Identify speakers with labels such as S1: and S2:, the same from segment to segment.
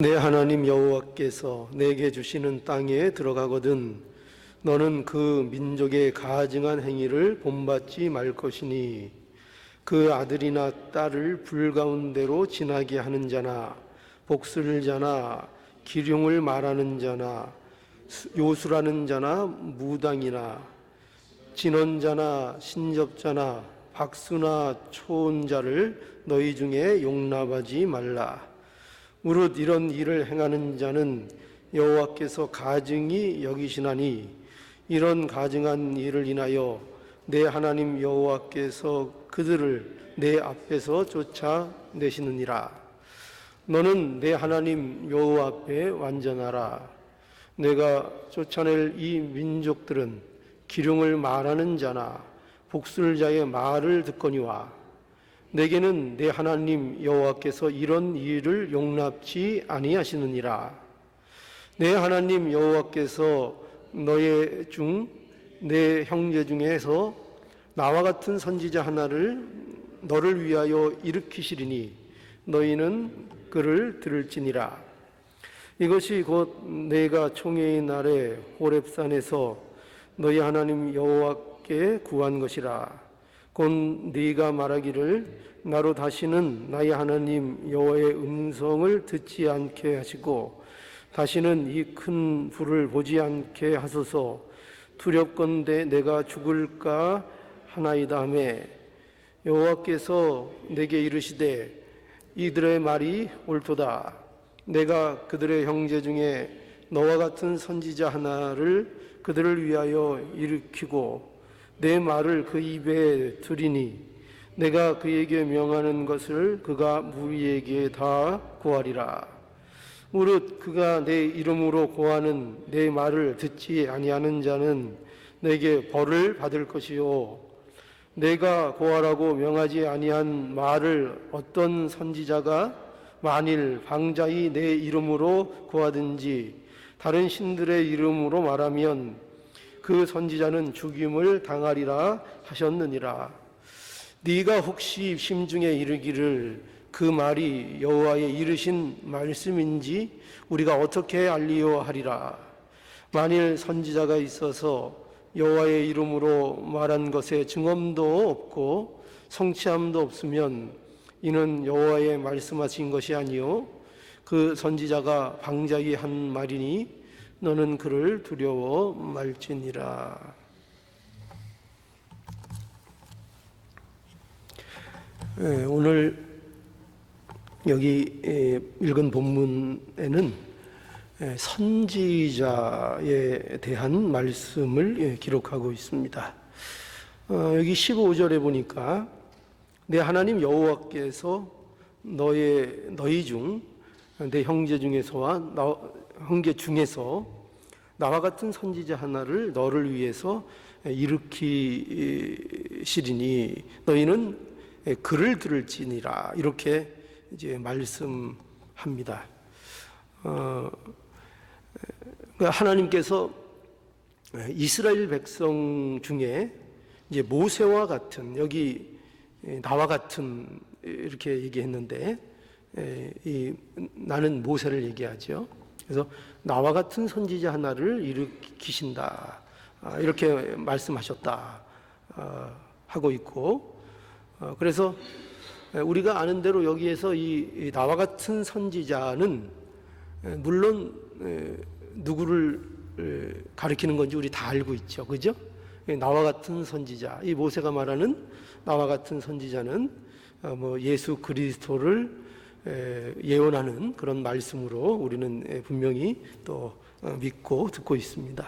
S1: 내 하나님 여호와께서 내게 주시는 땅에 들어가거든 너는 그 민족의 가증한 행위를 본받지 말 것이니 그 아들이나 딸을 불 가운데로 지나게 하는 자나 복수를 자나 기륭을 말하는 자나 요술하는 자나 무당이나 진언자나 신접자나 박수나 초혼자를 너희 중에 용납하지 말라. 무릇 이런 일을 행하는 자는 여호와께서 가증히 여기시나니 이런 가증한 일을 인하여 내 하나님 여호와께서 그들을 내 앞에서 쫓아내시느니라. 너는 내 하나님 여호와 앞에 완전하라. 내가 쫓아낼 이 민족들은 기륭을 말하는 자나 복수를 자의 말을 듣거니와 내게는 내 하나님 여호와께서 이런 일을 용납치 아니하시느니라. 내 하나님 여호와께서 너의 중 내 형제 중에서 나와 같은 선지자 하나를 너를 위하여 일으키시리니 너희는 그를 들을지니라. 이것이 곧 내가 총회의 날에 호렙산에서 너희 하나님 여호와께 구한 것이라. 곧 네가 말하기를 나로 다시는 나의 하나님 여호와의 음성을 듣지 않게 하시고 다시는 이 큰 불을 보지 않게 하소서. 두렵건대 내가 죽을까 하나이다 하매 여호와께서 내게 이르시되 이들의 말이 옳도다. 내가 그들의 형제 중에 너와 같은 선지자 하나를 그들을 위하여 일으키고 내 말을 그 입에 두리니 내가 그에게 명하는 것을 그가 무리에게 다 고하리라. 무릇 그가 내 이름으로 고하는 내 말을 듣지 아니하는 자는 내게 벌을 받을 것이요 내가 고하라고 명하지 아니한 말을 어떤 선지자가 만일 방자히 내 이름으로 고하든지 다른 신들의 이름으로 말하면 그 선지자는 죽임을 당하리라 하셨느니라. 네가 혹시 심중에 이르기를 그 말이 여호와의 이르신 말씀인지 우리가 어떻게 알리요 하리라. 만일 선지자가 있어서 여호와의 이름으로 말한 것에 증언도 없고 성취함도 없으면 이는 여호와의 말씀하신 것이 아니요 그 선지자가 방자히 한 말이니 너는 그를 두려워 말지니라. 오늘 여기 읽은 본문에는 선지자에 대한 말씀을 기록하고 있습니다. 여기 15절에 보니까 내 하나님 여호와께서 너희 중 내 형제 중에서와 형제 중에서 나와 같은 선지자 하나를 너를 위해서 일으키시리니 너희는 그를 들을지니라. 이렇게 이제 말씀합니다. 하나님께서 이스라엘 백성 중에 이제 모세와 같은 여기 나와 같은 이렇게 얘기했는데 나는 모세를 얘기하죠. 그래서 나와 같은 선지자 하나를 일으키신다 이렇게 말씀하셨다 하고 있고 그래서 우리가 아는 대로 여기에서 이 나와 같은 선지자는 물론 누구를 가리키는 건지 우리 다 알고 있죠. 그죠? 나와 같은 선지자, 이 모세가 말하는 나와 같은 선지자는 예수 그리스도를 예언하는 그런 말씀으로 우리는 분명히 또 믿고 듣고 있습니다.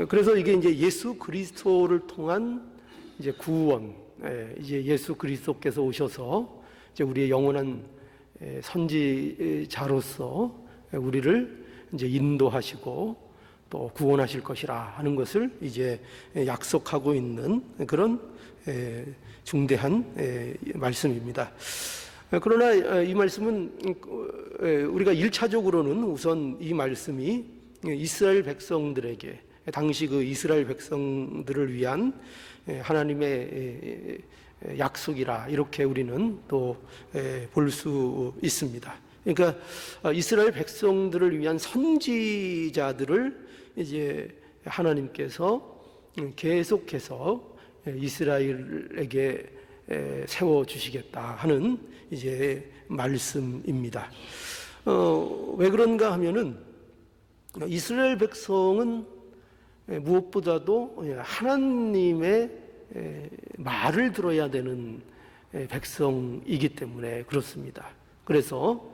S1: 그래서 이게 이제 예수 그리스도를 통한 이제 구원, 이제 예수 그리스도께서 오셔서 이제 우리의 영원한 선지자로서 우리를 이제 인도하시고 또 구원하실 것이라 하는 것을 이제 약속하고 있는 그런 중대한 말씀입니다. 그러나 이 말씀은 우리가 1차적으로는 우선 이 말씀이 이스라엘 백성들에게 당시 그 이스라엘 백성들을 위한 하나님의 약속이라 이렇게 우리는 또 볼 수 있습니다. 그러니까 이스라엘 백성들을 위한 선지자들을 이제 하나님께서 계속해서 이스라엘에게 세워 주시겠다 하는 이제 말씀입니다. 왜 그런가 하면은 이스라엘 백성은 무엇보다도 하나님의 말을 들어야 되는 백성이기 때문에 그렇습니다. 그래서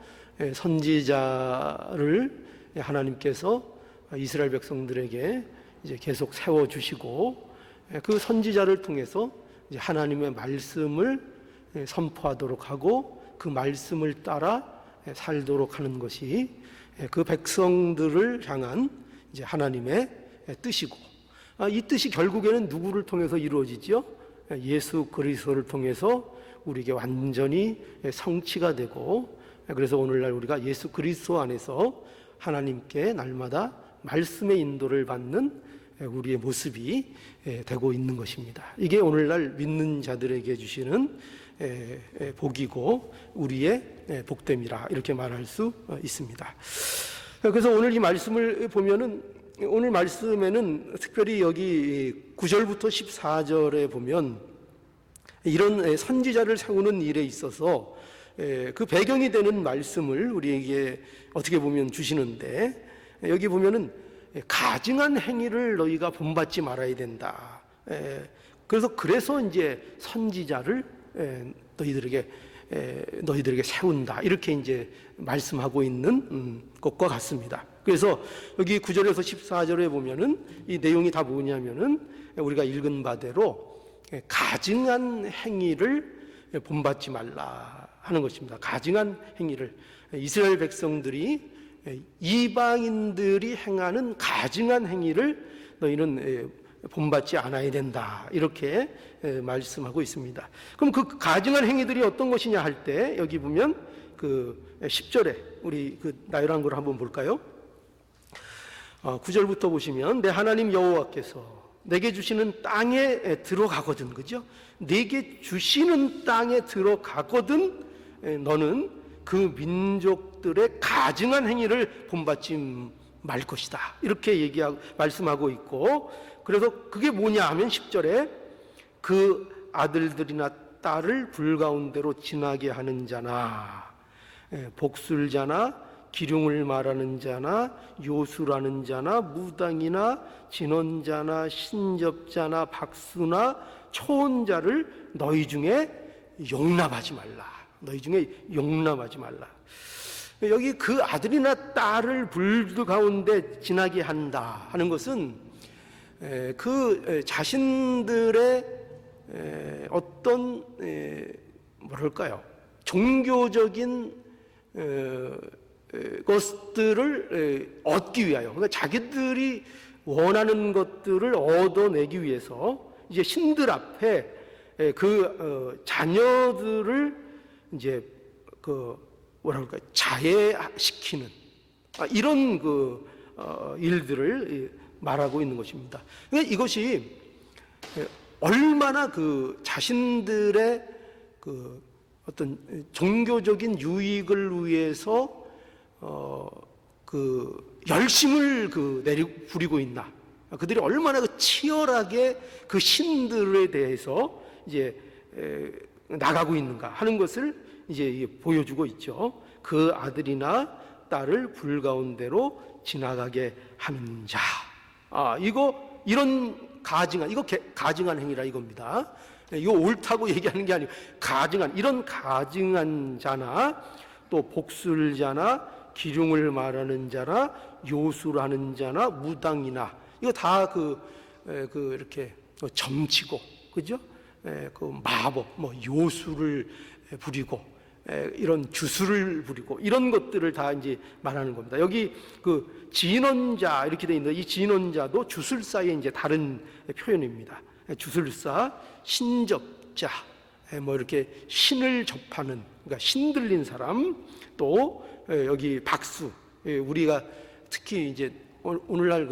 S1: 선지자를 하나님께서 이스라엘 백성들에게 이제 계속 세워 주시고 그 선지자를 통해서 이제 하나님의 말씀을 선포하도록 하고 그 말씀을 따라 살도록 하는 것이 그 백성들을 향한 이제 하나님의 뜻이고, 이 뜻이 결국에는 누구를 통해서 이루어지죠? 예수 그리스도를 통해서 우리에게 완전히 성취가 되고, 그래서 오늘날 우리가 예수 그리스도 안에서 하나님께 날마다 말씀의 인도를 받는 우리의 모습이 되고 있는 것입니다. 이게 오늘날 믿는 자들에게 주시는 복이고 우리의 복됨이라 이렇게 말할 수 있습니다. 그래서 오늘 이 말씀을 보면은, 오늘 말씀에는 특별히 여기 9절부터 14절에 보면 이런 선지자를 세우는 일에 있어서 그 배경이 되는 말씀을 우리에게 어떻게 보면 주시는데, 여기 보면은 가증한 행위를 너희가 본받지 말아야 된다. 그래서 이제 선지자를 너희들에게 세운다. 이렇게 이제 말씀하고 있는 것과 같습니다. 그래서 여기 9절에서 14절에 보면은 이 내용이 다 뭐냐면은 우리가 읽은 바대로 가증한 행위를 본받지 말라 하는 것입니다. 가증한 행위를, 이스라엘 백성들이 이방인들이 행하는 가증한 행위를 너희는 본받지 않아야 된다, 이렇게 말씀하고 있습니다. 그럼 그 가증한 행위들이 어떤 것이냐 할 때 여기 보면 그 10절에 우리 그 나열한 걸 한번 볼까요? 9절부터 보시면 내 하나님 여호와께서 내게 주시는 땅에 들어가거든, 그죠? 내게 주시는 땅에 들어가거든 너는 그 민족들의 가증한 행위를 본받지 말 것이다, 이렇게 말씀하고 있고, 그래서 그게 뭐냐 하면 10절에 그 아들들이나 딸을 불가운데로 지나게 하는 자나 복술자나 기륭을 말하는 자나 요술하는 자나 무당이나 진언자나 신접자나 박수나 초혼자를 너희 중에 용납하지 말라. 너희 중에 용납하지 말라. 여기 그 아들이나 딸을 불 가운데 지나게 한다 하는 것은 그 자신들의 어떤 뭐랄까요, 종교적인 것들을 얻기 위하여, 그러니까 자기들이 원하는 것들을 얻어내기 위해서 이제 신들 앞에 그 자녀들을 이제 그 뭐랄까 자해시키는 이런 그 일들을 말하고 있는 것입니다. 그러니까 이것이 얼마나 그 자신들의 그 어떤 종교적인 유익을 위해서 그 열심을 부리고 있나, 그들이 얼마나 그 치열하게 그 신들에 대해서 이제 나가고 있는가 하는 것을 이제 보여주고 있죠. 그 아들이나 딸을 불 가운데로 지나가게 하는 자. 이런 가증한 행위라 이겁니다. 이거 옳다고 얘기하는 게 아니고 이런 가증한 자나 또 복술자나 기륭을 말하는 자나 요술하는 자나 무당이나, 이거 다 이렇게 점치고, 그죠? 그 마법, 요술을 부리고, 이런 주술을 부리고, 이런 것들을 다 이제 말하는 겁니다. 여기 그 진언자 이렇게 돼 있는데, 이 진언자도 주술사의 이제 다른 표현입니다. 주술사, 신접자, 이렇게 신을 접하는, 그러니까 신들린 사람, 또 여기 박수, 우리가 특히 이제 오늘날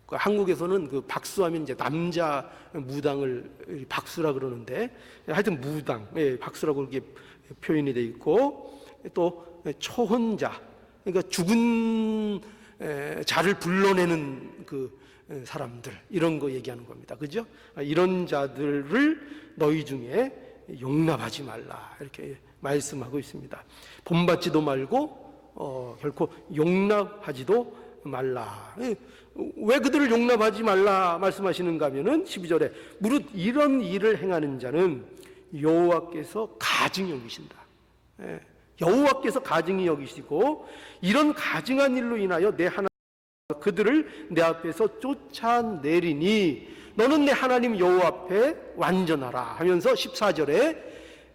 S1: 한국에서는 그 박수하면 이제 남자 무당을 박수라 그러는데, 하여튼 무당, 박수라고 이렇게 표현이 돼 있고, 또 초혼자, 그러니까 죽은 자를 불러내는 그 사람들, 이런 거 얘기하는 겁니다. 그죠? 이런 자들을 너희 중에 용납하지 말라, 이렇게 말씀하고 있습니다. 본받지도 말고 결코 용납하지도 말라. 왜 그들을 용납하지 말라 말씀하시는가 하면은 12절에 무릇 이런 일을 행하는 자는 여호와께서 가증히 여기신다. 여호와께서 가증히 여기시고 이런 가증한 일로 인하여 내 하나님 그들을 내 앞에서 쫓아내리니 너는 내 하나님 여호와 앞에 완전하라 하면서 14절에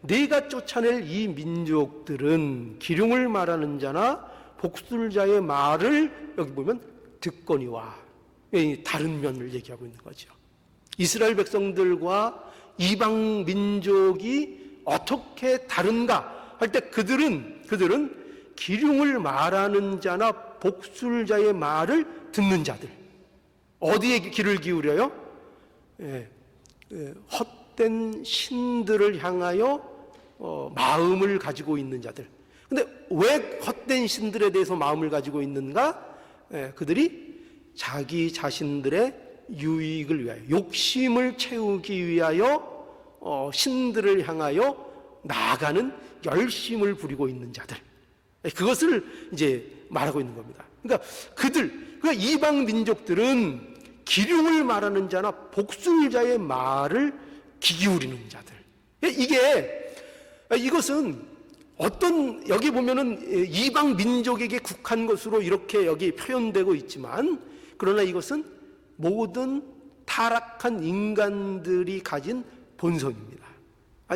S1: 네가 쫓아낼 이 민족들은 기륭을 말하는 자나 복술자의 말을 여기 보면 듣거니와, 다른 면을 얘기하고 있는 거죠. 이스라엘 백성들과 이방 민족이 어떻게 다른가 할 때 그들은 기륭을 말하는 자나 복술자의 말을 듣는 자들. 어디에 귀를 기울여요? 헛된 신들을 향하여 마음을 가지고 있는 자들. 근데 왜 헛된 신들에 대해서 마음을 가지고 있는가? 그들이 자기 자신들의 유익을 위하여, 욕심을 채우기 위하여 신들을 향하여 나아가는 열심을 부리고 있는 자들. 그것을 이제 말하고 있는 겁니다. 그러니까 그러니까 이방 민족들은 기륭을 말하는 자나 복술자의 말을 귀 기울이는 자들. 이것은 여기 보면은 이방 민족에게 국한 것으로 이렇게 여기 표현되고 있지만, 그러나 이것은 모든 타락한 인간들이 가진 본성입니다.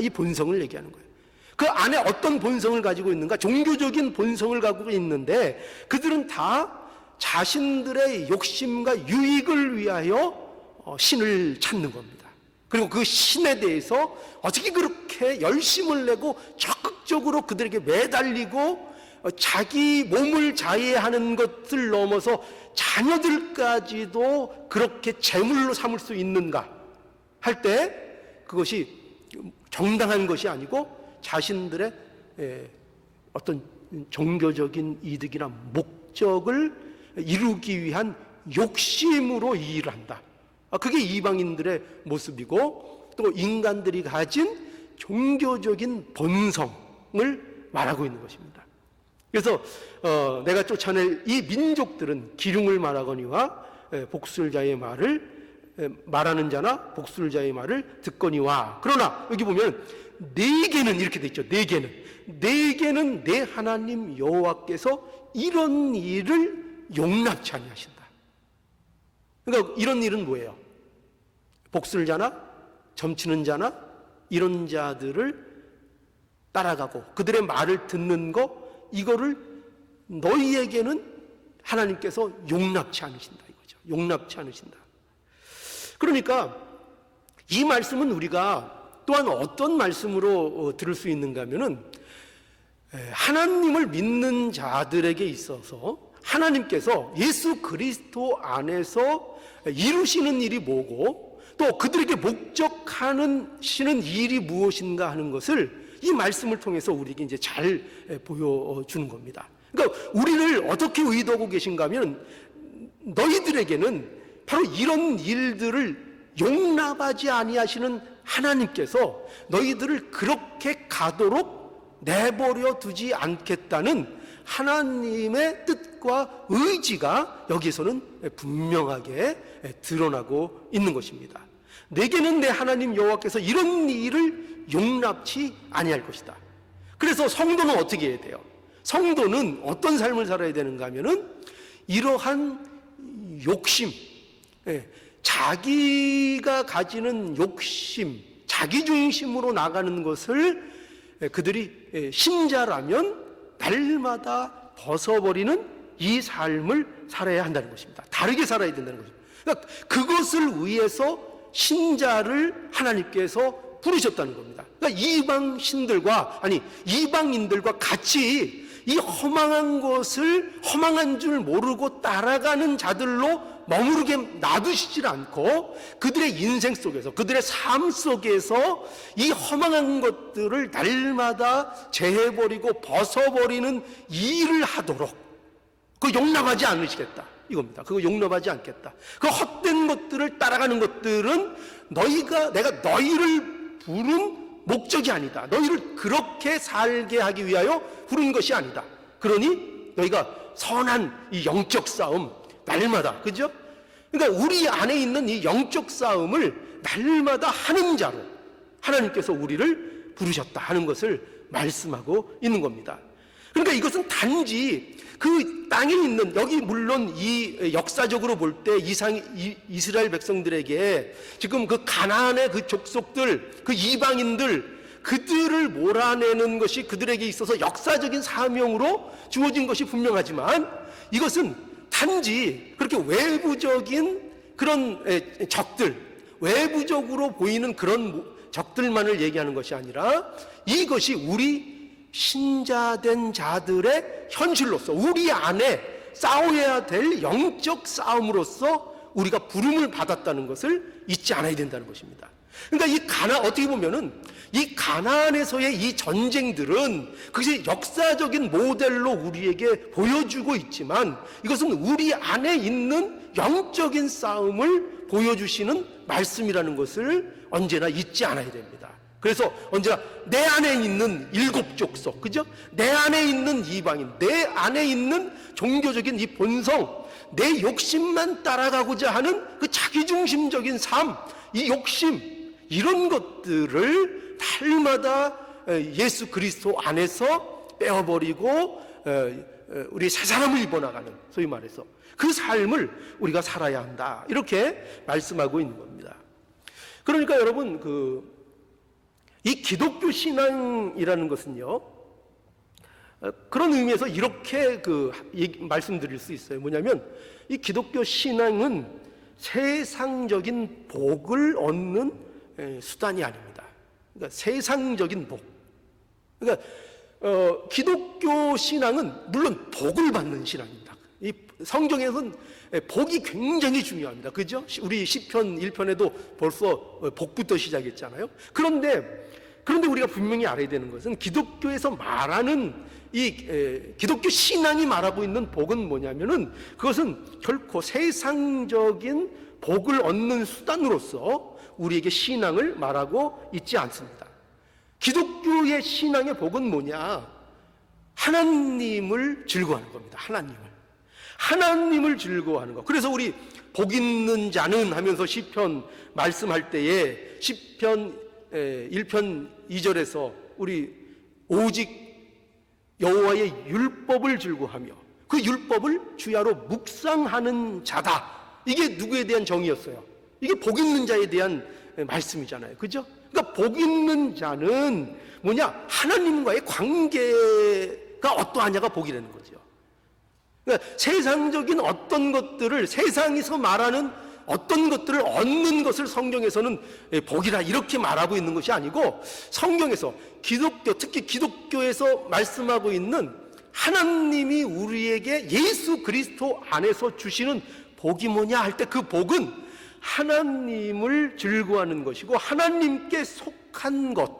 S1: 이 본성을 얘기하는 거예요. 그 안에 어떤 본성을 가지고 있는가? 종교적인 본성을 가지고 있는데 그들은 다 자신들의 욕심과 유익을 위하여 신을 찾는 겁니다. 그리고 그 신에 대해서 어떻게 그렇게 열심을 내고 적극적으로 그들에게 매달리고 자기 몸을 자해하는 것을 넘어서 자녀들까지도 그렇게 제물로 삼을 수 있는가 할 때 그것이 정당한 것이 아니고 자신들의 어떤 종교적인 이득이나 목적을 이루기 위한 욕심으로 이 일을 한다. 그게 이방인들의 모습이고 또 인간들이 가진 종교적인 본성을 말하고 있는 것입니다. 그래서 내가 쫓아낼 이 민족들은 기륭을 말하거니와 복술자의 말을 말하는 자나 복술자의 말을 듣거니와, 그러나 여기 보면 네게는 이렇게 돼 있죠. 네게는 내 하나님 여호와께서 이런 일을 용납치 아니하신다. 그러니까 이런 일은 뭐예요? 복술자나 점치는 자나 이런 자들을 따라가고 그들의 말을 듣는 거, 이거를 너희에게는 하나님께서 용납치 않으신다 이거죠. 용납치 않으신다. 그러니까 이 말씀은 우리가 또한 어떤 말씀으로 들을 수 있는가 하면은 하나님을 믿는 자들에게 있어서 하나님께서 예수 그리스도 안에서 이루시는 일이 뭐고 또 그들에게 목적하시는 일이 무엇인가 하는 것을 이 말씀을 통해서 우리에게 이제 잘 보여주는 겁니다. 그러니까 우리를 어떻게 의도하고 계신가 하면 너희들에게는 바로 이런 일들을 용납하지 아니하시는 하나님께서 너희들을 그렇게 가도록 내버려 두지 않겠다는 하나님의 뜻과 의지가 여기에서는 분명하게 드러나고 있는 것입니다. 내게는 내 하나님 여호와께서 이런 일을 용납치 아니할 것이다. 그래서 성도는 어떻게 해야 돼요? 성도는 어떤 삶을 살아야 되는가 하면은 이러한 욕심, 자기가 가지는 욕심, 자기중심으로 나가는 것을 그들이 신자라면 날마다 벗어버리는 이 삶을 살아야 한다는 것입니다. 다르게 살아야 된다는 것입니다. 그러니까 그것을 위해서 신자를 하나님께서 부르셨다는 겁니다. 그러니까 이방인들과 같이 이 허망한 것을 허망한 줄 모르고 따라가는 자들로 머무르게 놔두시질 않고 그들의 인생 속에서, 그들의 삶 속에서 이 허망한 것들을 날마다 제해버리고 벗어버리는 일을 하도록, 그거 용납하지 않으시겠다 이겁니다. 그거 용납하지 않겠다. 그 헛된 것들을 따라가는 것들은 내가 너희를 부른 목적이 아니다. 너희를 그렇게 살게 하기 위하여 부른 것이 아니다. 그러니 너희가 선한 이 영적 싸움 날마다, 그죠? 그러니까 우리 안에 있는 이 영적 싸움을 날마다 하는 자로 하나님께서 우리를 부르셨다 하는 것을 말씀하고 있는 겁니다. 그러니까 이것은 단지 그 땅에 있는, 여기 물론 이 역사적으로 볼 때 이스라엘 백성들에게 지금 그 가나안의 그 족속들, 그 이방인들, 그들을 몰아내는 것이 그들에게 있어서 역사적인 사명으로 주어진 것이 분명하지만, 이것은 단지 그렇게 외부적인 그런 적들, 외부적으로 보이는 그런 적들만을 얘기하는 것이 아니라 이것이 우리 신자된 자들의 현실로서, 우리 안에 싸워야 될 영적 싸움으로서 우리가 부름을 받았다는 것을 잊지 않아야 된다는 것입니다. 그러니까 어떻게 보면은 이 가나안에서의 이 전쟁들은 그것이 역사적인 모델로 우리에게 보여주고 있지만, 이것은 우리 안에 있는 영적인 싸움을 보여주시는 말씀이라는 것을 언제나 잊지 않아야 됩니다. 그래서 언제나 내 안에 있는 일곱 족속, 그죠? 내 안에 있는 이방인, 내 안에 있는 종교적인 이 본성, 내 욕심만 따라가고자 하는 그 자기중심적인 삶, 이 욕심, 이런 것들을 날마다 예수 그리스도 안에서 빼어버리고 우리 새 사람을 입어나가는, 소위 말해서 그 삶을 우리가 살아야 한다, 이렇게 말씀하고 있는 겁니다. 그러니까 여러분, 이 기독교 신앙이라는 것은요, 그런 의미에서 이렇게 말씀드릴 수 있어요. 뭐냐면, 이 기독교 신앙은 세상적인 복을 얻는 수단이 아닙니다. 그러니까 세상적인 복. 그러니까 기독교 신앙은 물론 복을 받는 신앙입니다. 이 성경에서는 복이 굉장히 중요합니다. 그죠? 우리 시편 1편에도 벌써 복부터 시작했잖아요. 그런데 우리가 분명히 알아야 되는 것은, 기독교에서 말하는 기독교 신앙이 말하고 있는 복은 뭐냐면은, 그것은 결코 세상적인 복을 얻는 수단으로서 우리에게 신앙을 말하고 있지 않습니다. 기독교의 신앙의 복은 뭐냐? 하나님을 즐거워하는 겁니다. 하나님을 즐거워하는 것. 그래서 우리 복 있는 자는 하면서 시편 말씀할 때에 시편 1편 2절에서 우리 오직 여호와의 율법을 즐거워하며 그 율법을 주야로 묵상하는 자다. 이게 누구에 대한 정의였어요? 이게 복 있는 자에 대한 말씀이잖아요. 그죠? 그러니까 복 있는 자는 뭐냐? 하나님과의 관계가 어떠하냐가 복이라는 거죠. 그러니까 세상적인 어떤 것들을, 세상에서 말하는 어떤 것들을 얻는 것을 성경에서는 복이라 이렇게 말하고 있는 것이 아니고, 성경에서 특히 기독교에서 말씀하고 있는 하나님이 우리에게 예수 그리스도 안에서 주시는 복이 뭐냐 할 때, 그 복은 하나님을 즐거워하는 것이고 하나님께 속한 것,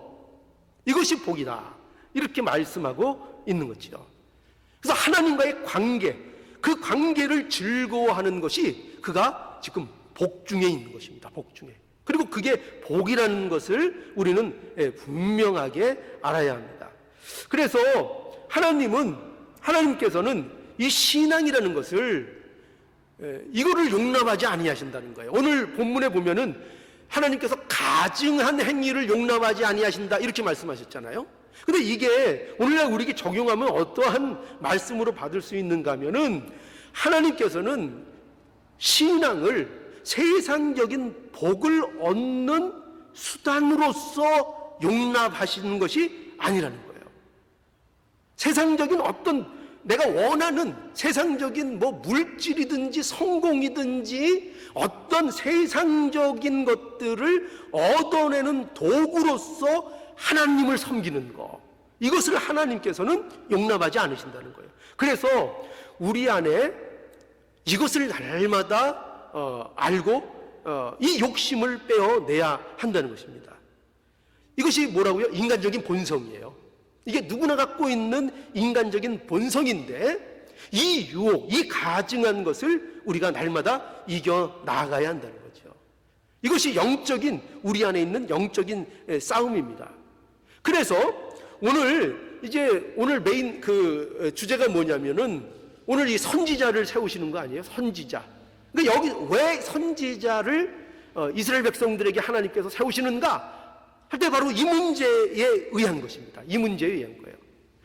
S1: 이것이 복이다, 이렇게 말씀하고 있는 거죠. 그래서 하나님과의 관계, 그 관계를 즐거워하는 것이 그가 지금 복 중에 있는 것입니다. 복 중에. 그리고 그게 복이라는 것을 우리는 분명하게 알아야 합니다. 그래서 하나님께서는 이 신앙이라는 것을 이거를 용납하지 아니하신다는 거예요. 오늘 본문에 보면은 하나님께서 가증한 행위를 용납하지 아니하신다, 이렇게 말씀하셨잖아요. 근데 이게 오늘날 우리에게 적용하면 어떠한 말씀으로 받을 수 있는가 하면은, 하나님께서는 신앙을 세상적인 복을 얻는 수단으로서 용납하시는 것이 아니라는 거예요. 세상적인 어떤 내가 원하는 세상적인 물질이든지 성공이든지 어떤 세상적인 것들을 얻어내는 도구로서 하나님을 섬기는 것, 이것을 하나님께서는 용납하지 않으신다는 거예요. 그래서 우리 안에 이것을 날마다 알고 이 욕심을 빼어내야 한다는 것입니다. 이것이 뭐라고요? 인간적인 본성이에요. 이게 누구나 갖고 있는 인간적인 본성인데 이 유혹, 이 가증한 것을 우리가 날마다 이겨 나가야 한다는 거죠. 이것이 영적인, 우리 안에 있는 영적인 싸움입니다. 그래서 오늘 메인 그 주제가 뭐냐면은 오늘 이 선지자를 세우시는 거 아니에요? 선지자. 그러니까 여기 왜 선지자를 이스라엘 백성들에게 하나님께서 세우시는가 할 때 바로 이 문제에 의한 것입니다. 이 문제에 의한 거예요.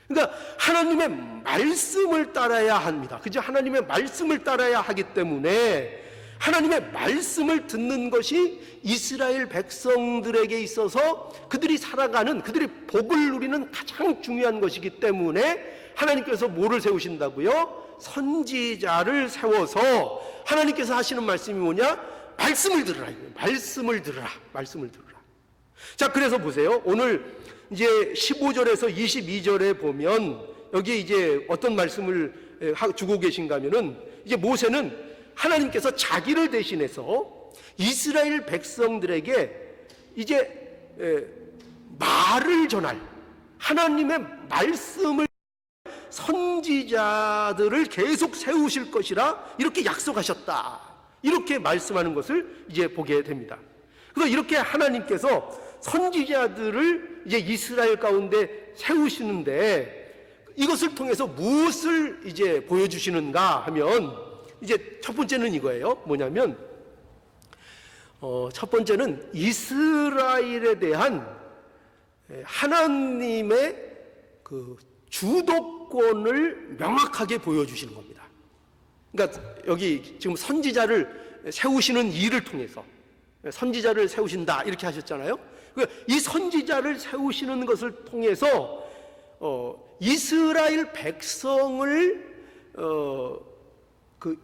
S1: 그러니까 하나님의 말씀을 따라야 합니다. 그죠? 하나님의 말씀을 따라야 하기 때문에 하나님의 말씀을 듣는 것이 이스라엘 백성들에게 있어서 그들이 살아가는, 그들이 복을 누리는 가장 중요한 것이기 때문에 하나님께서 뭐를 세우신다고요? 선지자를 세워서 하나님께서 하시는 말씀이 뭐냐? 말씀을 들으라. 말씀을 들으라. 말씀을 들으라. 자, 그래서 보세요. 오늘 이제 15절에서 22절에 보면 여기 이제 어떤 말씀을 주고 계신가 하면은 이제 모세는 하나님께서 자기를 대신해서 이스라엘 백성들에게 이제 말을 전할 하나님의 말씀을 선지자들을 계속 세우실 것이라 이렇게 약속하셨다. 이렇게 말씀하는 것을 이제 보게 됩니다. 그래서 이렇게 하나님께서 선지자들을 이제 이스라엘 가운데 세우시는데 이것을 통해서 무엇을 이제 보여주시는가 하면 이제 첫 번째는 이거예요. 뭐냐면 첫 번째는 이스라엘에 대한 하나님의 그 주도권을 명확하게 보여주시는 겁니다. 그러니까 여기 지금 선지자를 세우시는 일을 통해서 선지자를 세우신다 이렇게 하셨잖아요. 이 선지자를 세우시는 것을 통해서 이스라엘 백성을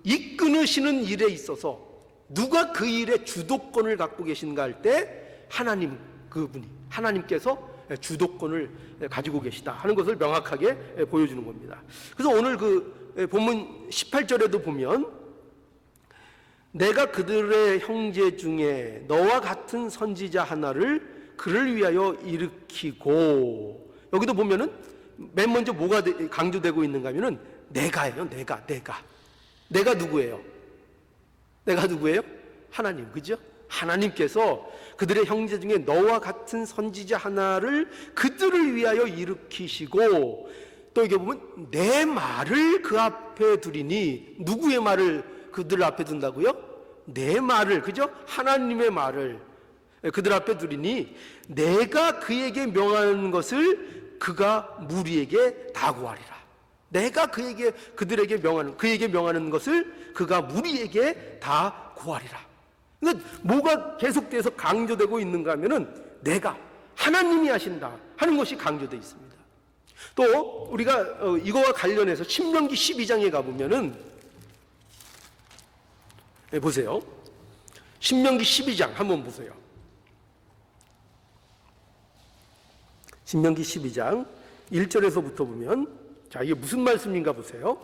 S1: 이끄시는 일에 있어서 누가 그 일에 주도권을 갖고 계신가 할 때 하나님, 그분이 하나님께서 주도권을 가지고 계시다 하는 것을 명확하게 보여주는 겁니다. 그래서 오늘 그 본문 18절에도 보면 내가 그들의 형제 중에 너와 같은 선지자 하나를 그를 위하여 일으키고, 여기도 보면은 맨 먼저 뭐가 강조되고 있는가 하면은 내가예요. 내가 누구예요? 내가 누구예요? 하나님, 그죠? 하나님께서 그들의 형제 중에 너와 같은 선지자 하나를 그들을 위하여 일으키시고, 또 이게 보면 내 말을 그 앞에 두리니, 누구의 말을 그들 앞에 둔다고요? 내 말을, 그죠? 하나님의 말을 그들 앞에 두리니 내가 그에게 명하는 것을 그가 무리에게 다 구하리라. 내가 그들에게 명하는 것을 그가 무리에게 다 구하리라. 그러니까 뭐가 계속돼서 강조되고 있는가 하면은 내가, 하나님이 하신다 하는 것이 강조되어 있습니다. 또 우리가 이거와 관련해서 신명기 12장에 가보면은 보세요. 신명기 12장 한번 보세요. 신명기 12장 1절에서부터 보면, 자, 이게 무슨 말씀인가 보세요.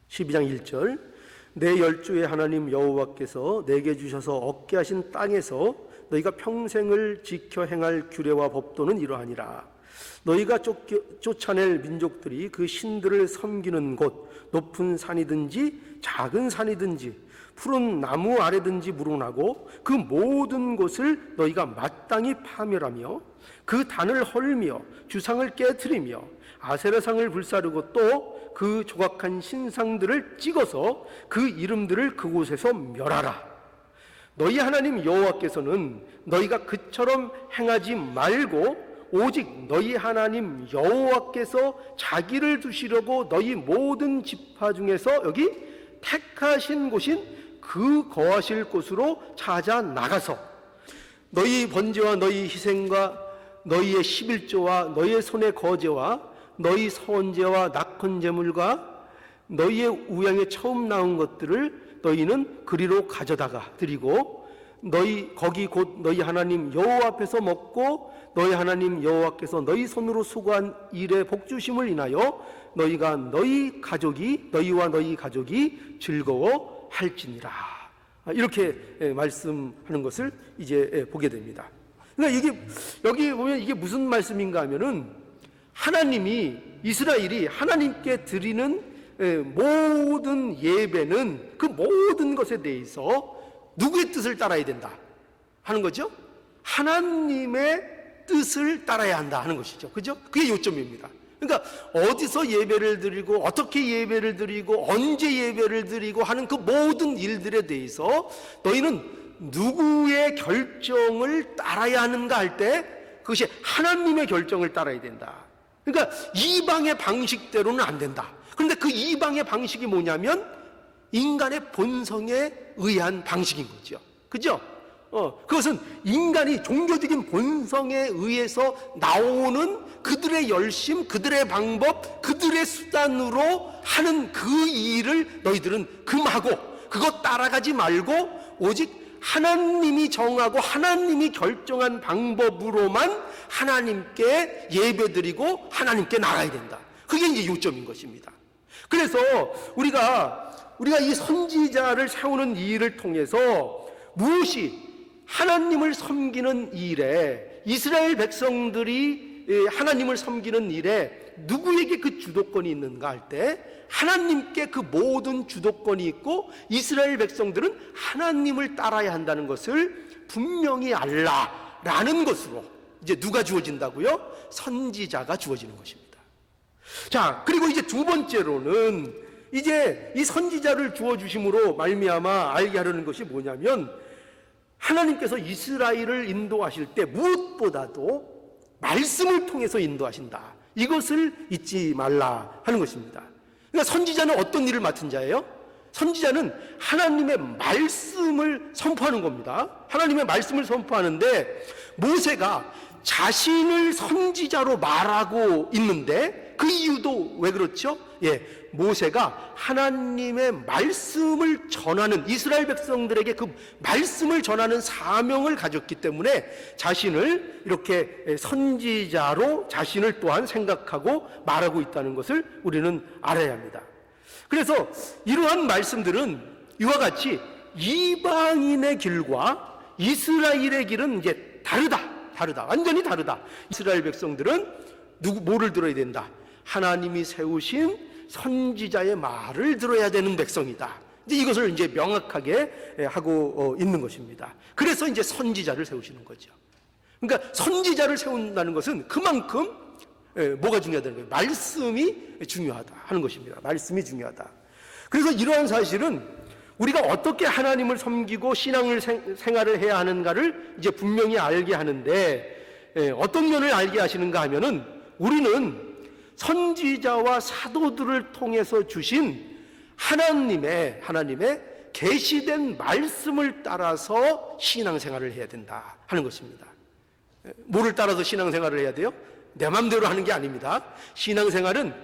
S1: 12장 1절. 내 열주의 하나님 여호와께서 내게 주셔서 얻게 하신 땅에서 너희가 평생을 지켜 행할 규례와 법도는 이러하니라. 너희가 쫓아낼 민족들이 그 신들을 섬기는 곳, 높은 산이든지 작은 산이든지 푸른 나무 아래든지 물어나고 그 모든 곳을 너희가 마땅히 파멸하며 그 단을 헐며 주상을 깨트리며 아세라상을 불사르고 또 그 조각한 신상들을 찍어서 그 이름들을 그곳에서 멸하라. 너희 하나님 여호와께서는 너희가 그처럼 행하지 말고 오직 너희 하나님 여호와께서 자기를 두시려고 너희 모든 지파 중에서 여기 택하신 곳인 그 거하실 곳으로 찾아 나가서 너희 번제와 너희 희생과 너희의 11조와 너희의 손의 거제와 너희 선제와 낙헌 제물과 너희의 우양에 처음 나온 것들을 너희는 그리로 가져다가 드리고 거기 곧 너희 하나님 여호와 앞에서 먹고 너희 하나님 여호와께서 너희 손으로 수고한 일의 복주심을 인하여 너희와 너희 가족이 즐거워 할지니라. 이렇게 말씀하는 것을 이제 보게 됩니다. 그러니까 이게 여기 보면 이게 무슨 말씀인가 하면은 하나님이 이스라엘이 하나님께 드리는 모든 예배는 그 모든 것에 대해서 누구의 뜻을 따라야 된다 하는 거죠. 하나님의 뜻을 따라야 한다 하는 것이죠. 그죠? 그게 요점입니다. 그러니까 어디서 예배를 드리고 어떻게 예배를 드리고 언제 예배를 드리고 하는 그 모든 일들에 대해서 너희는 누구의 결정을 따라야 하는가 할 때 그것이 하나님의 결정을 따라야 된다. 그러니까 이방의 방식대로는 안 된다. 그런데 그 이방의 방식이 뭐냐면 인간의 본성에 의한 방식인 거죠. 그죠? 그것은 인간이 종교적인 본성에 의해서 나오는 그들의 열심, 그들의 방법, 그들의 수단으로 하는 그 일을 너희들은 금하고 그것 따라가지 말고 오직 하나님이 정하고 하나님이 결정한 방법으로만 하나님께 예배드리고 하나님께 나가야 된다. 그게 이제 요점인 것입니다. 그래서 우리가 이 선지자를 세우는 일을 통해서 무엇이 하나님을 섬기는 일에 이스라엘 백성들이 하나님을 섬기는 일에 누구에게 그 주도권이 있는가 할 때 하나님께 그 모든 주도권이 있고 이스라엘 백성들은 하나님을 따라야 한다는 것을 분명히 알라라는 것으로 이제 누가 주어진다고요? 선지자가 주어지는 것입니다. 자, 그리고 이제 두 번째로는 이제 이 선지자를 주어주심으로 말미암아 알게 하려는 것이 뭐냐면 하나님께서 이스라엘을 인도하실 때 무엇보다도 말씀을 통해서 인도하신다. 이것을 잊지 말라 하는 것입니다. 그러니까 선지자는 어떤 일을 맡은 자예요? 선지자는 하나님의 말씀을 선포하는 겁니다. 하나님의 말씀을 선포하는데 모세가 자신을 선지자로 말하고 있는데 그 이유도 왜 그렇죠? 모세가 하나님의 말씀을 전하는 이스라엘 백성들에게 그 말씀을 전하는 사명을 가졌기 때문에 자신을 이렇게 선지자로 자신을 또한 생각하고 말하고 있다는 것을 우리는 알아야 합니다. 그래서 이러한 말씀들은 이와 같이 이방인의 길과 이스라엘의 길은 이제 다르다, 완전히 다르다. 이스라엘 백성들은 뭐를 들어야 된다? 하나님이 세우신 선지자의 말을 들어야 되는 백성이다. 이제 이것을 이제 명확하게 하고 있는 것입니다. 그래서 이제 선지자를 세우시는 거죠. 그러니까 선지자를 세운다는 것은 그만큼 뭐가 중요하다는 거예요? 말씀이 중요하다 하는 것입니다. 말씀이 중요하다. 그래서 이러한 사실은 우리가 어떻게 하나님을 섬기고 신앙을 생활을 해야 하는가를 이제 분명히 알게 하는데 어떤 면을 알게 하시는가 하면은 우리는 선지자와 사도들을 통해서 주신 하나님의 계시된 말씀을 따라서 신앙생활을 해야 된다 하는 것입니다. 뭐를 따라서 신앙생활을 해야 돼요? 내 마음대로 하는 게 아닙니다. 신앙생활은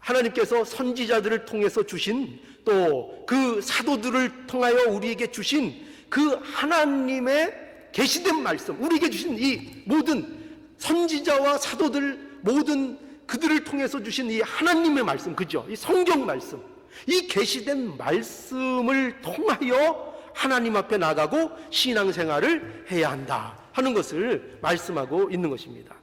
S1: 하나님께서 선지자들을 통해서 주신 또 그 사도들을 통하여 우리에게 주신 그 하나님의 계시된 말씀, 우리에게 주신 이 모든 선지자와 사도들 모든 그들을 통해서 주신 이 하나님의 말씀, 그죠? 이 성경 말씀, 이 계시된 말씀을 통하여 하나님 앞에 나가고 신앙생활을 해야 한다 하는 것을 말씀하고 있는 것입니다.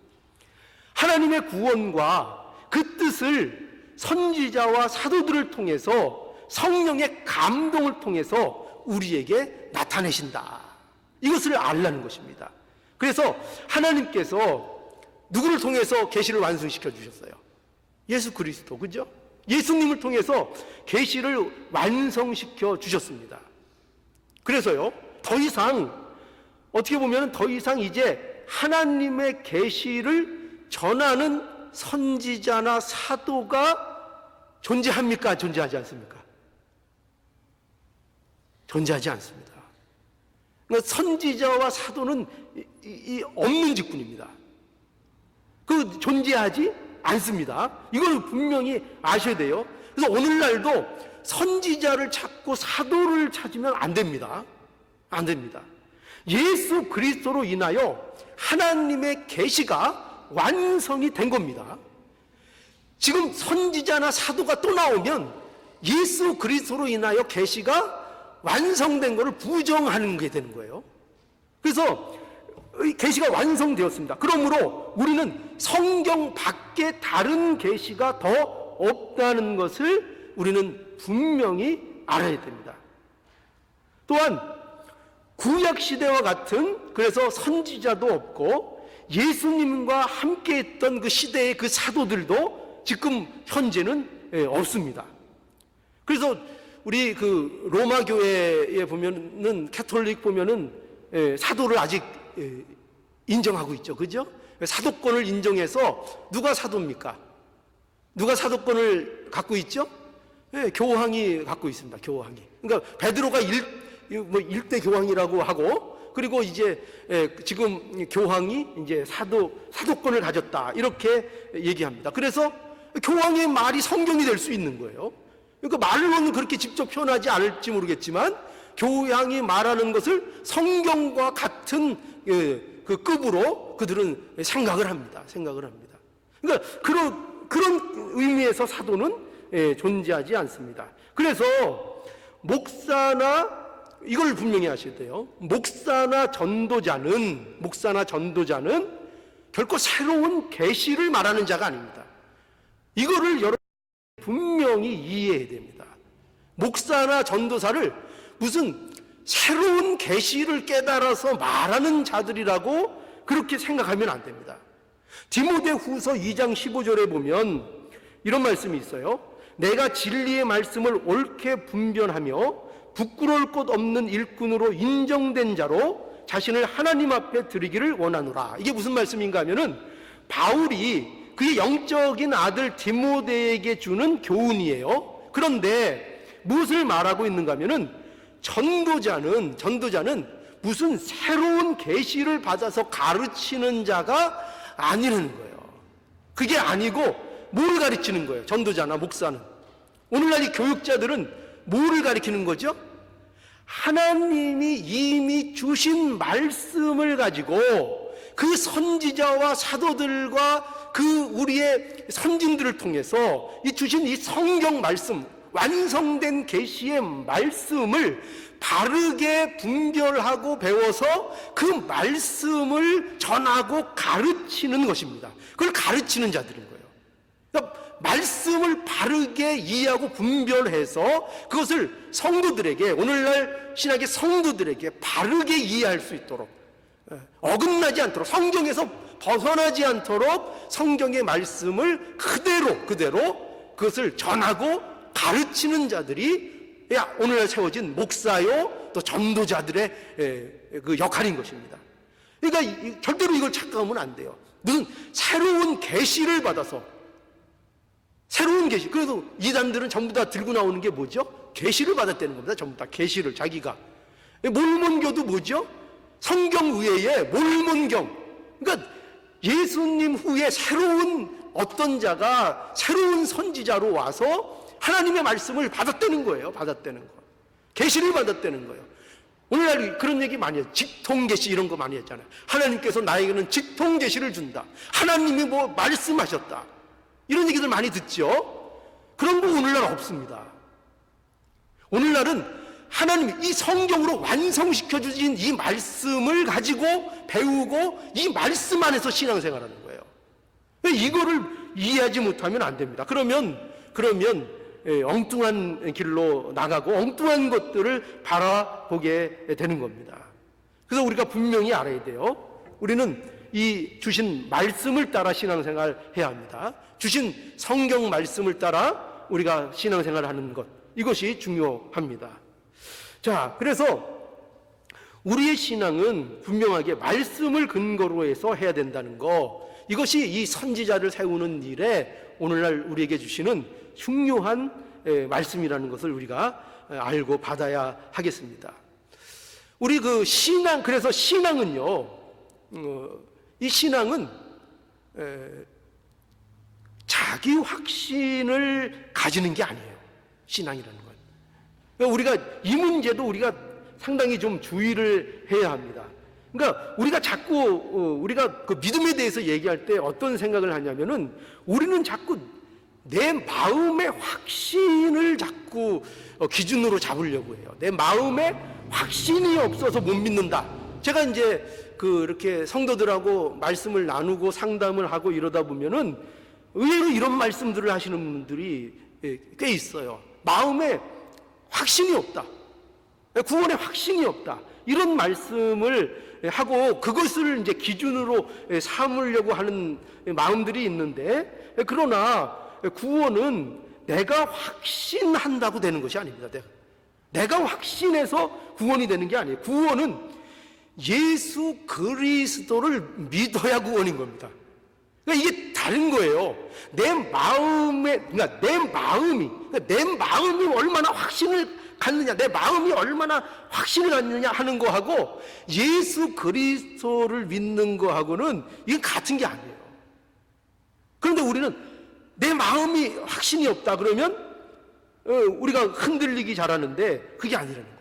S1: 하나님의 구원과 그 뜻을 선지자와 사도들을 통해서 성령의 감동을 통해서 우리에게 나타내신다. 이것을 알라는 것입니다. 그래서 하나님께서 누구를 통해서 계시를 완성시켜 주셨어요? 예수 그리스도, 그죠? 예수님을 통해서 계시를 완성시켜 주셨습니다. 그래서요, 더 이상 어떻게 보면 더 이상 이제 하나님의 계시를 전하는 선지자나 사도가 존재합니까? 존재하지 않습니까? 존재하지 않습니다. 그러니까 선지자와 사도는 없는 직분입니다. 그 존재하지 않습니다. 이걸 분명히 아셔야 돼요. 그래서 오늘날도 선지자를 찾고 사도를 찾으면 안 됩니다. 안 됩니다. 예수 그리스도로 인하여 하나님의 계시가 완성이 된 겁니다. 지금 선지자나 사도가 또 나오면 예수 그리스도로 인하여 계시가 완성된 것을 부정하는 게 되는 거예요. 그래서 계시가 완성되었습니다. 그러므로 우리는 성경 밖에 다른 계시가 더 없다는 것을 우리는 분명히 알아야 됩니다. 또한 구약 시대와 같은, 그래서 선지자도 없고 예수님과 함께 했던 그 시대의 그 사도들도 지금 현재는 없습니다. 그래서 우리 그 로마 교회에 보면은, 캐톨릭 보면은 사도를 아직 인정하고 있죠. 그죠? 사도권을 인정해서 누가 사도입니까? 누가 사도권을 갖고 있죠? 교황이 갖고 있습니다. 교황이. 그러니까 베드로가 일대 교황이라고 하고, 그리고 이제 지금 교황이 이제 사도권을 가졌다, 이렇게 얘기합니다. 그래서 교황의 말이 성경이 될 수 있는 거예요. 그러니까 말로는 그렇게 직접 표현하지 않을지 모르겠지만 교황이 말하는 것을 성경과 같은 그 급으로 그들은 생각을 합니다. 그러니까 그런 의미에서 사도는 존재하지 않습니다. 그래서 목사나, 이걸 분명히 아셔야 돼요. 목사나 전도자는 결코 새로운 계시를 말하는 자가 아닙니다. 이거를 여러분 분명히 이해해야 됩니다. 목사나 전도사를 무슨 새로운 계시를 깨달아서 말하는 자들이라고 그렇게 생각하면 안 됩니다. 디모데후서 2장 15절에 보면 이런 말씀이 있어요. 내가 진리의 말씀을 옳게 분별하며 부끄러울 것 없는 일꾼으로 인정된 자로 자신을 하나님 앞에 드리기를 원하노라. 이게 무슨 말씀인가 하면은 바울이 그의 영적인 아들 디모데에게 주는 교훈이에요. 그런데 무엇을 말하고 있는가 하면은 전도자는 무슨 새로운 계시를 받아서 가르치는 자가 아니라는 거예요. 그게 아니고 뭘 가르치는 거예요? 전도자나 목사는. 오늘날 이 교육자들은 뭐를 가르치는 거죠? 하나님이 이미 주신 말씀을 가지고 그 선지자와 사도들과 그 우리의 선진들을 통해서 이 주신 이 성경 말씀, 완성된 계시의 말씀을 바르게 분별하고 배워서 그 말씀을 전하고 가르치는 것입니다. 그걸 가르치는 자들인 거예요. 그러니까 말씀을 바르게 이해하고 분별해서 그것을 성도들에게, 오늘날 신학의 성도들에게 바르게 이해할 수 있도록, 어긋나지 않도록, 성경에서 벗어나지 않도록 성경의 말씀을 그대로 그것을 전하고 가르치는 자들이 오늘날 세워진 목사요 또 전도자들의 그 역할인 것입니다. 그러니까 절대로 이걸 착각하면 안 돼요. 무슨 새로운 계시를 받아서, 새로운 계시. 그래도 이단들은 전부 다 들고 나오는 게 뭐죠? 계시를 받았다는 겁니다. 전부 다 계시를 자기가. 몰몬교도 뭐죠? 성경 외에 몰몬경. 그러니까 예수님 후에 새로운 어떤 자가 새로운 선지자로 와서 하나님의 말씀을 받았다는 거예요. 계시를 받았다는 거예요. 오늘날 그런 얘기 많이 해요. 직통계시 이런 거 많이 했잖아요. 하나님께서 나에게는 직통계시를 준다. 하나님이 뭐 말씀하셨다. 이런 얘기들 많이 듣죠. 그런 거 오늘날 없습니다. 오늘날은 하나님이 이 성경으로 완성시켜 주신 이 말씀을 가지고 배우고 이 말씀 안에서 신앙생활하는 거예요. 이거를 이해하지 못하면 안 됩니다. 그러면 엉뚱한 길로 나가고 엉뚱한 것들을 바라보게 되는 겁니다. 그래서 우리가 분명히 알아야 돼요. 우리는 이 주신 말씀을 따라 신앙생활 해야 합니다. 주신 성경 말씀을 따라 우리가 신앙생활 하는 것, 이것이 중요합니다. 자, 그래서 우리의 신앙은 분명하게 말씀을 근거로 해서 해야 된다는 거, 이것이 이 선지자를 세우는 일에 오늘날 우리에게 주시는 중요한 말씀이라는 것을 우리가 알고 받아야 하겠습니다. 우리 그 신앙, 그래서 신앙은요, 이 신앙은 자기 확신을 가지는 게 아니에요. 신앙이라는 건. 우리가 이 문제도 우리가 상당히 좀 주의를 해야 합니다. 그러니까 우리가 자꾸 우리가 그 믿음에 대해서 얘기할 때 어떤 생각을 하냐면은 우리는 자꾸 내 마음의 확신을 자꾸 자꾸 기준으로 잡으려고 해요. 내 마음에 확신이 없어서 못 믿는다. 제가 이제 이렇게 성도들하고 말씀을 나누고 상담을 하고 이러다 보면은 의외로 이런 말씀들을 하시는 분들이 꽤 있어요. 마음에 확신이 없다. 구원에 확신이 없다. 이런 말씀을 하고 그것을 이제 기준으로 삼으려고 하는 마음들이 있는데, 그러나 구원은 내가 확신한다고 되는 것이 아닙니다. 내가 확신해서 구원이 되는 게 아니에요. 구원은 예수 그리스도를 믿어야 구원인 겁니다. 그러니까 이게 다른 거예요. 내 마음이 얼마나 확신을 갖느냐, 내 마음이 얼마나 확신을 갖느냐 하는 거하고 예수 그리스도를 믿는 거하고는 이게 같은 게 아니에요. 그런데 우리는 내 마음이 확신이 없다 그러면 우리가 흔들리기 잘하는데 그게 아니라는 거예요.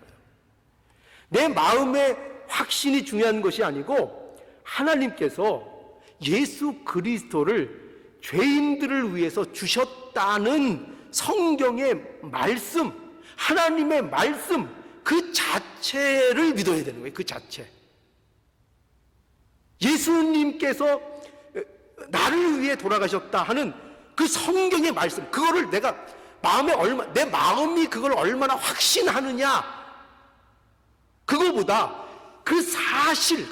S1: 내 마음의 확신이 중요한 것이 아니고 하나님께서 예수 그리스도를 죄인들을 위해서 주셨다는 성경의 말씀, 하나님의 말씀 그 자체를 믿어야 되는 거예요. 그 자체. 예수님께서 나를 위해 돌아가셨다 하는 그 성경의 말씀, 그거를 내가 내 마음이 그걸 얼마나 확신하느냐, 그거보다 그 사실,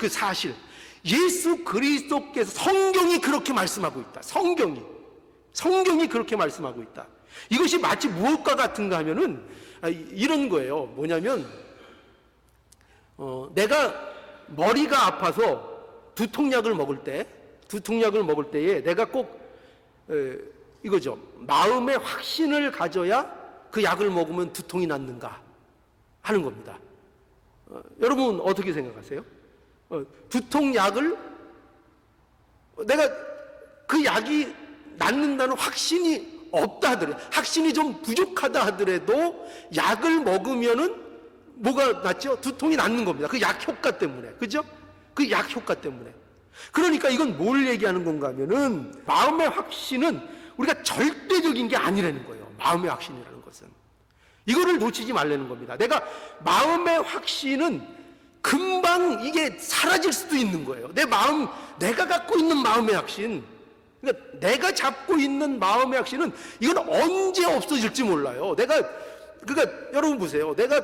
S1: 예수 그리스도께서 성경이 그렇게 말씀하고 있다. 성경이 그렇게 말씀하고 있다. 이것이 마치 무엇과 같은가 하면은 이런 거예요. 뭐냐면 내가 머리가 아파서 두통약을 먹을 때에 내가 꼭 이거죠. 마음의 확신을 가져야 그 약을 먹으면 두통이 낫는가 하는 겁니다. 여러분 어떻게 생각하세요? 두통약을 내가 그 약이 낫는다는 확신이 없다 하더라도, 확신이 좀 부족하다 하더라도 약을 먹으면은 뭐가 낫죠? 두통이 낫는 겁니다. 그 약 효과 때문에. 그죠? 그 약 효과 때문에. 그러니까 이건 뭘 얘기하는 건가 하면은 마음의 확신은 우리가 절대적인 게 아니라는 거예요. 마음의 확신이라는 것은. 이거를 놓치지 말라는 겁니다. 내가 마음의 확신은 금방 이게 사라질 수도 있는 거예요. 내가 갖고 있는 마음의 확신, 그러니까 내가 잡고 있는 마음의 확신은 이건 언제 없어질지 몰라요. 그러니까 여러분 보세요. 내가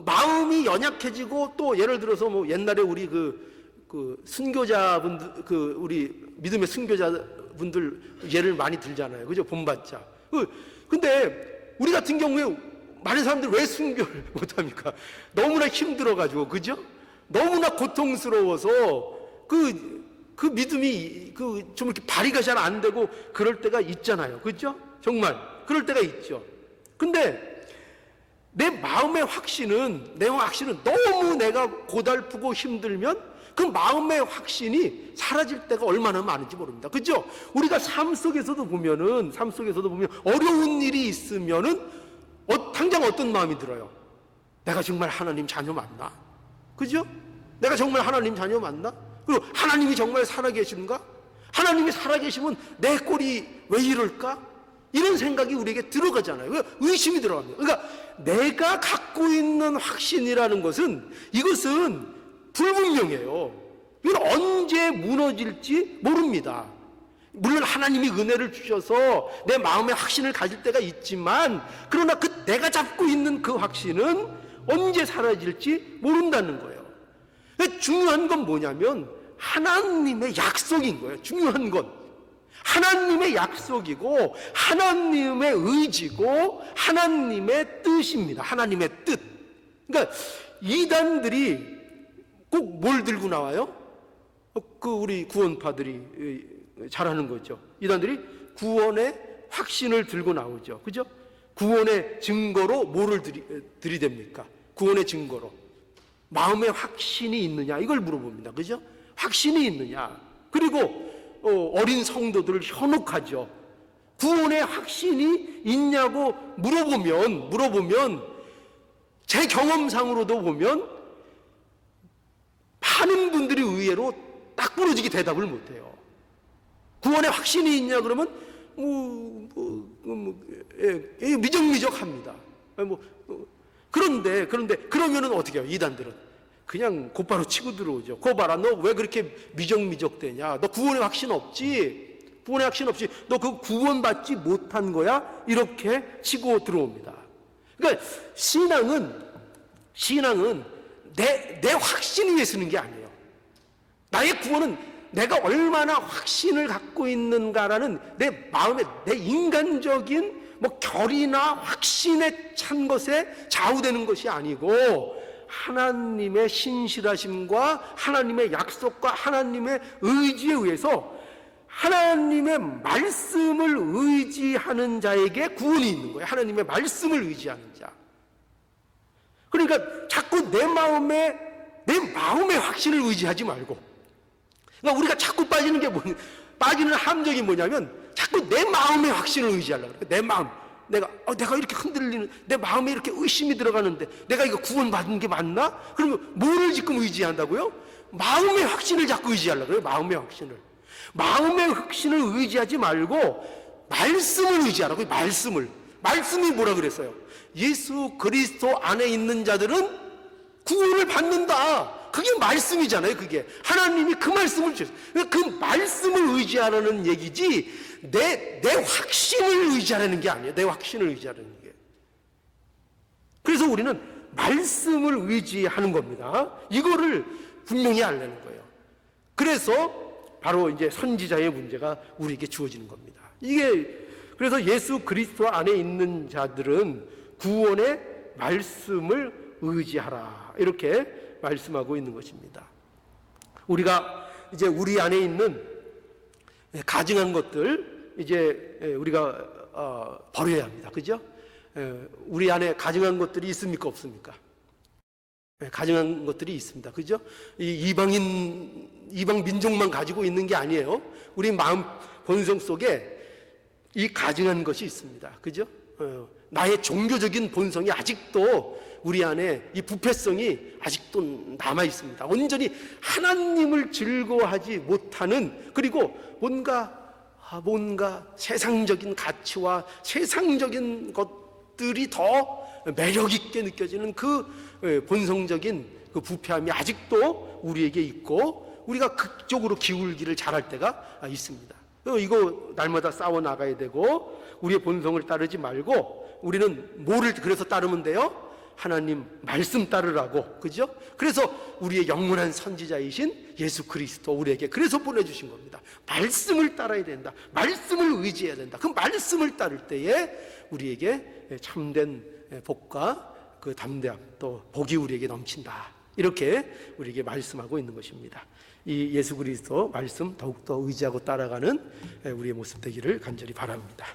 S1: 마음이 연약해지고, 또 예를 들어서 뭐 옛날에 우리 그 순교자분들, 우리 믿음의 순교자분들 예를 많이 들잖아요. 그죠? 본받자. 근데 우리 같은 경우에 많은 사람들이 왜 순교를 못합니까? 너무나 힘들어가지고, 그죠? 너무나 고통스러워서 그 믿음이 좀 이렇게 발휘가 잘 안 되고 그럴 때가 있잖아요. 그죠? 정말 그럴 때가 있죠. 근데 내 마음의 확신은 너무 내가 고달프고 힘들면 그 마음의 확신이 사라질 때가 얼마나 많은지 모릅니다. 그죠? 우리가 삶 속에서도 보면 어려운 일이 있으면은 당장 어떤 마음이 들어요? 내가 정말 하나님 자녀 맞나? 그죠? 내가 정말 하나님 자녀 맞나? 그리고 하나님이 정말 살아계신가? 하나님이 살아계시면 내 꼴이 왜 이럴까? 이런 생각이 우리에게 들어가잖아요. 의심이 들어갑니다. 그러니까 내가 갖고 있는 확신이라는 이것은 불분명해요. 이건 언제 무너질지 모릅니다. 물론 하나님이 은혜를 주셔서 내 마음의 확신을 가질 때가 있지만, 그러나 내가 잡고 있는 그 확신은 언제 사라질지 모른다는 거예요. 중요한 건 뭐냐면 하나님의 약속인 거예요. 중요한 건 하나님의 약속이고 하나님의 의지고 하나님의 뜻입니다. 하나님의 뜻. 그러니까 이단들이 꼭 뭘 들고 나와요? 우리 구원파들이 잘하는 거죠. 이단들이 구원의 확신을 들고 나오죠. 그죠? 구원의 증거로 뭐를 들이댑니까? 구원의 증거로 마음의 확신이 있느냐, 이걸 물어봅니다. 그죠? 확신이 있느냐. 그리고 어린 성도들을 현혹하죠. 구원의 확신이 있냐고 물어보면 제 경험상으로도 보면 많은 분들이 의외로 딱 부러지게 대답을 못해요. 구원의 확신이 있냐 그러면 미적미적합니다. 그런데 그러면은 어떻게 해요? 이단들은 그냥 곧바로 치고 들어오죠. 거 봐라, 너 왜 그렇게 미적미적되냐? 너 구원의 확신 없지? 구원의 확신 없이 너 그 구원받지 못한 거야? 이렇게 치고 들어옵니다. 그러니까 신앙은 내 확신 위에 서는 게 아니에요. 나의 구원은 내가 얼마나 확신을 갖고 있는가라는 내 마음의, 내 인간적인 결의나 확신에 찬 것에 좌우되는 것이 아니고, 하나님의 신실하심과 하나님의 약속과 하나님의 의지에 의해서 하나님의 말씀을 의지하는 자에게 구원이 있는 거예요. 하나님의 말씀을 의지하는 자. 그러니까 자꾸 내 마음의 확신을 의지하지 말고, 그러니까 우리가 자꾸 빠지는 함정이 뭐냐면 자꾸 내 마음의 확신을 의지하려고 그래요. 내 마음. 내가 이렇게 흔들리는, 내 마음에 이렇게 의심이 들어가는데 내가 이거 구원받은 게 맞나? 그러면 뭐를 지금 의지한다고요? 마음의 확신을 자꾸 의지하려고 그래요. 마음의 확신을 의지하지 말고 말씀을 의지하라고요. 말씀이 뭐라 그랬어요? 예수 그리스도 안에 있는 자들은 구원을 받는다. 그게 말씀이잖아요. 그게 하나님이 그 말씀을 주셨어요. 그 말씀을 의지하라는 얘기지 내 확신을 의지하라는 게 아니에요. 내 확신을 의지하라는 게. 그래서 우리는 말씀을 의지하는 겁니다. 이거를 분명히 알려는 거예요. 그래서 바로 이제 선지자의 문제가 우리에게 주어지는 겁니다. 그래서 예수 그리스도 안에 있는 자들은 구원의 말씀을 의지하라, 이렇게 말씀하고 있는 것입니다. 우리가 이제 우리 안에 있는 가증한 것들 이제 우리가 버려야 합니다. 그죠? 우리 안에 가증한 것들이 있습니까? 없습니까? 가증한 것들이 있습니다. 그죠? 이방 민족만 가지고 있는 게 아니에요. 우리 마음 본성 속에 이 가증한 것이 있습니다. 그죠? 나의 종교적인 본성이 아직도 우리 안에, 이 부패성이 아직도 남아 있습니다. 온전히 하나님을 즐거워하지 못하는, 그리고 뭔가 세상적인 가치와 세상적인 것들이 더 매력 있게 느껴지는 그 본성적인 그 부패함이 아직도 우리에게 있고, 우리가 그쪽으로 기울기를 잘할 때가 있습니다. 이거 날마다 싸워 나가야 되고, 우리의 본성을 따르지 말고 우리는 뭐를 그래서 따르면 돼요? 하나님 말씀 따르라고. 그죠? 그래서 우리의 영원한 선지자이신 예수 그리스도 우리에게 그래서 보내주신 겁니다. 말씀을 따라야 된다. 말씀을 의지해야 된다. 그 말씀을 따를 때에 우리에게 참된 복과 그 담대함, 또 복이 우리에게 넘친다. 이렇게 우리에게 말씀하고 있는 것입니다. 이 예수 그리스도 말씀 더욱더 의지하고 따라가는 우리의 모습 되기를 간절히 바랍니다.